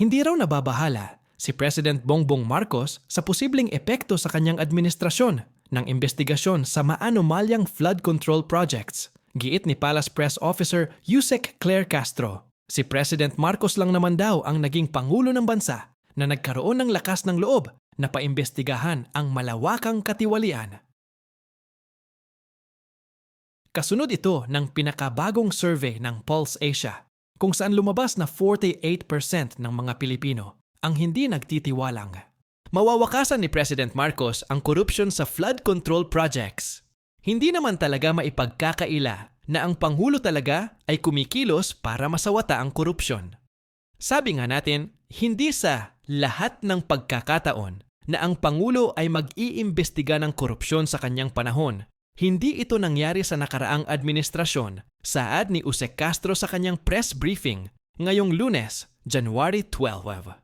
Hindi raw nababahala si President Bongbong Marcos sa posibleng epekto sa kanyang administrasyon ng investigasyon sa maanomalyang flood control projects. Giit ni Palace Press Officer Yusek Claire Castro, si President Marcos lang naman daw ang naging pangulo ng bansa na nagkaroon ng lakas ng loob na paimbestigahan ang malawakang katiwalian. Kasunod ito ng pinakabagong survey ng Pulse Asia, kung saan lumabas na 48% ng mga Pilipino ang hindi nagtitiwalang mawawakasan ni President Marcos ang korupsyon sa flood control projects. Hindi naman talaga maipagkakaila na ang Pangulo talaga ay kumikilos para masawata ang korupsyon. Sabi nga natin, hindi sa lahat ng pagkakataon na ang Pangulo ay mag-iimbestiga ng korupsyon sa kanyang panahon. Hindi ito nangyari sa nakaraang administrasyon, saad ni Yusek Castro sa kanyang press briefing ngayong Lunes, January 12.